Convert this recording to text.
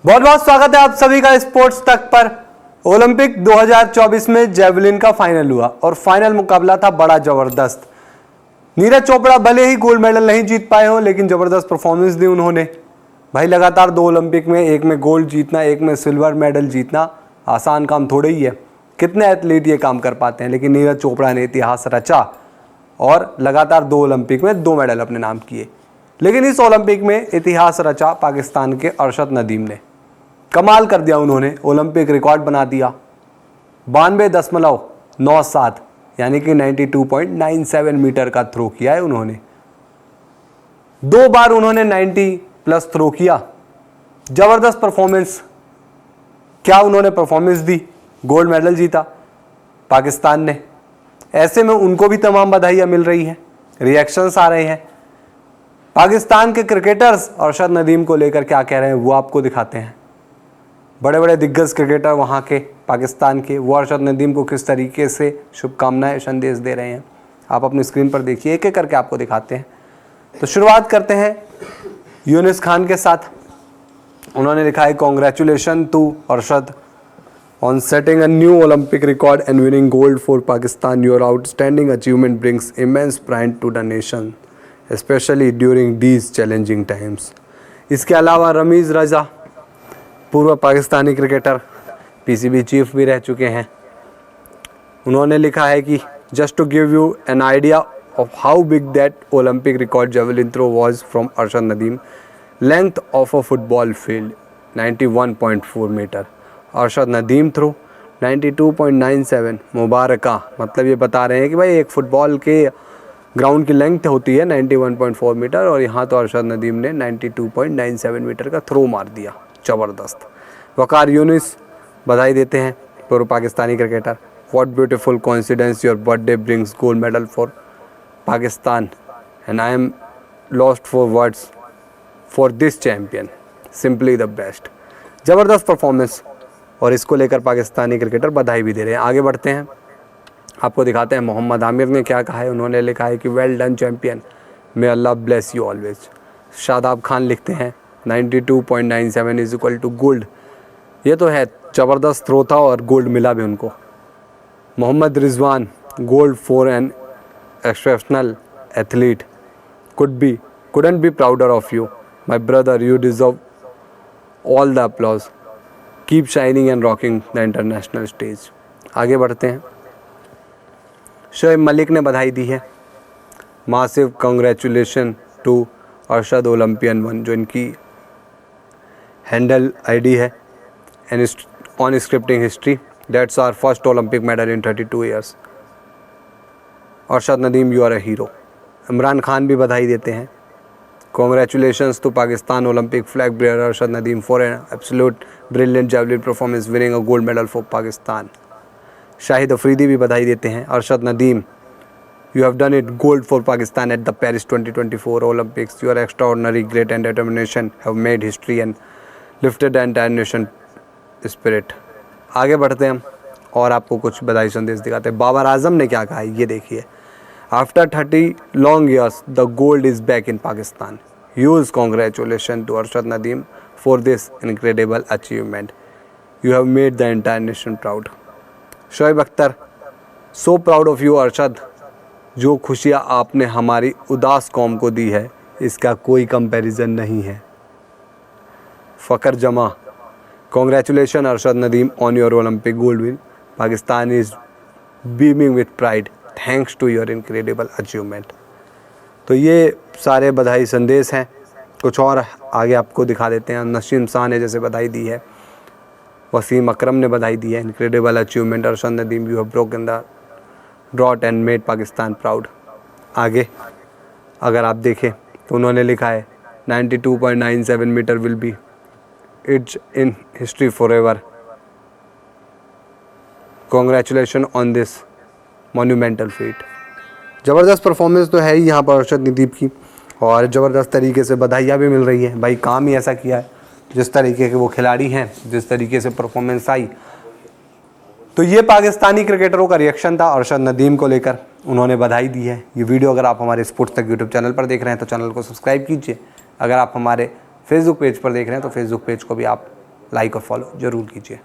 बहुत बहुत स्वागत है आप सभी का स्पोर्ट्स तक पर। ओलंपिक 2024 में जेवलिन का फाइनल हुआ और फाइनल मुकाबला था बड़ा जबरदस्त। नीरज चोपड़ा भले ही गोल्ड मेडल नहीं जीत पाए हो, लेकिन जबरदस्त परफॉर्मेंस दी उन्होंने। भाई लगातार 2 ओलंपिक में, एक में गोल्ड जीतना, एक में सिल्वर मेडल जीतना आसान काम थोड़ा ही है। कितने एथलीट ये काम कर पाते हैं, लेकिन नीरज चोपड़ा ने इतिहास रचा और लगातार 2 ओलंपिक में 2 मेडल अपने नाम किए। लेकिन इस ओलंपिक में इतिहास रचा पाकिस्तान के अरशद नदीम ने। कमाल कर दिया उन्होंने, ओलंपिक रिकॉर्ड बना दिया। 92.97 यानी कि 92.97 मीटर का थ्रो किया है उन्होंने। 2 बार उन्होंने 90 प्लस थ्रो किया। जबरदस्त परफॉर्मेंस। क्या उन्होंने परफॉर्मेंस दी, गोल्ड मेडल जीता पाकिस्तान ने। ऐसे में उनको भी तमाम बधाइयां मिल रही हैं, रिएक्शंस आ रहे हैं। पाकिस्तान के क्रिकेटर्स अरशद नदीम को लेकर क्या कह रहे हैं वो आपको दिखाते हैं। बड़े बड़े दिग्गज क्रिकेटर वहाँ के पाकिस्तान के, वो अरशद नदीम को किस तरीके से शुभकामनाएं संदेश दे रहे हैं आप अपनी स्क्रीन पर देखिए। एक एक करके आपको दिखाते हैं। तो शुरुआत करते हैं यूनिस खान के साथ। उन्होंने लिखा है, congratulation to Arshad on setting a new Olympic record and winning gold for Pakistan. Your outstanding achievement brings immense pride to the nation especially during these challenging times. इसके अलावा रमीज़ रजा, पूर्व पाकिस्तानी क्रिकेटर, पीसीबी चीफ भी रह चुके हैं, उन्होंने लिखा है कि just to give you an idea of how big that Olympic record javelin throw was from Arshad Nadeem, length of a football field 91.4 metre. Arshad Nadeem throw 92.97 मुबारका। मतलब ये बता रहे हैं कि भाई एक फुटबॉल के ग्राउंड की लेंथ होती है 91.4 मीटर और यहाँ तो अरशद नदीम ने 92.97 मीटर का थ्रो मार दिया। ज़बरदस्त। वकार यूनिस बधाई देते हैं, पूर्व Pakistani cricketer. What beautiful coincidence, your birthday brings gold medal for Pakistan and I am lost for words for this champion, simply the best. ज़बरदस्त परफॉर्मेंस और इसको लेकर पाकिस्तानी क्रिकेटर बधाई भी दे रहे हैं। आगे बढ़ते हैं, आपको दिखाते हैं मोहम्मद आमिर ने क्या कहा है। उन्होंने लिखा है कि well done champion, may Allah bless you always. Shadab Khan लिखते हैं 92.97 इज इक्वल टू गोल्ड। ये तो है, ज़बरदस्त थ्रो था और गोल्ड मिला भी उनको। Mohammad Rizwan, gold for an exceptional athlete, couldn't be prouder of you my brother, you deserve all the applause, keep shining and rocking the international stage। आगे बढ़ते हैं, शोएब मलिक ने बधाई दी है। Massive congratulation to Arshad Olympian 1, जो इनकी हैंडल आईडी है। And on scripting history that's our first Olympic medal in 32 years. Arshad Nadeem, you are a hero. Imran Khan भी बधाई देते हैं। Congratulations to Pakistan Olympic flag bearer Arshad Nadeem for an absolute brilliant javelin performance winning a gold medal for Pakistan. Shahid Afridi भी बधाई देते हैं। Arshad Nadeem, you have done it, gold for Pakistan at the Paris 2024 Olympics. Your extraordinary great and determination have made history and lifted the entire nation spirit। आगे बढ़ते हैं और आपको कुछ बधाई संदेश दिखाते हैं। बाबर आजम ने क्या कहा है ये देखिए। After 30 long years, the gold is back in Pakistan. Huge congratulations to Arshad Nadeem for this incredible achievement. You have made the entire nation proud। Shoaib Akhtar, so proud of you Arshad। जो खुशियाँ आपने हमारी उदास कौम को दी है, इसका कोई कंपैरिजन नहीं है। Fakhar Zaman, congratulation Arshad Nadeem on your Olympic gold win, Pakistan is beaming with pride, thanks to your incredible achievement. तो ये सारे बधाई संदेश हैं। कुछ और आगे आपको दिखा देते हैं। नसीम शाह ने जैसे बधाई दी है, वसीम अकरम ने बधाई दी है। Incredible achievement Arshad Nadeem, you have broken the drought and made Pakistan proud. आगे अगर आप देखें तो उन्होंने लिखा है 92.97 मीटर विल बी इट्स in history forever. Congratulation on this monumental feat. ज़बरदस्त परफॉर्मेंस तो है ही यहाँ पर अरशद नदीम की, और ज़बरदस्त तरीके से बधाइयाँ भी मिल रही है। भाई काम ही ऐसा किया है, जिस तरीके के वो खिलाड़ी हैं, जिस तरीके से परफॉर्मेंस आई। तो ये पाकिस्तानी क्रिकेटरों का रिएक्शन था अरशद नदीम को लेकर, उन्होंने बधाई दी है। ये वीडियो अगर आप हमारे स्पोर्ट्स तक यूट्यूब चैनल पर देख रहे हैं तो चैनल को सब्सक्राइब कीजिए। अगर आप हमारे फेसबुक पेज पर देख रहे हैं तो फेसबुक पेज को भी आप लाइक और फॉलो जरूर कीजिए।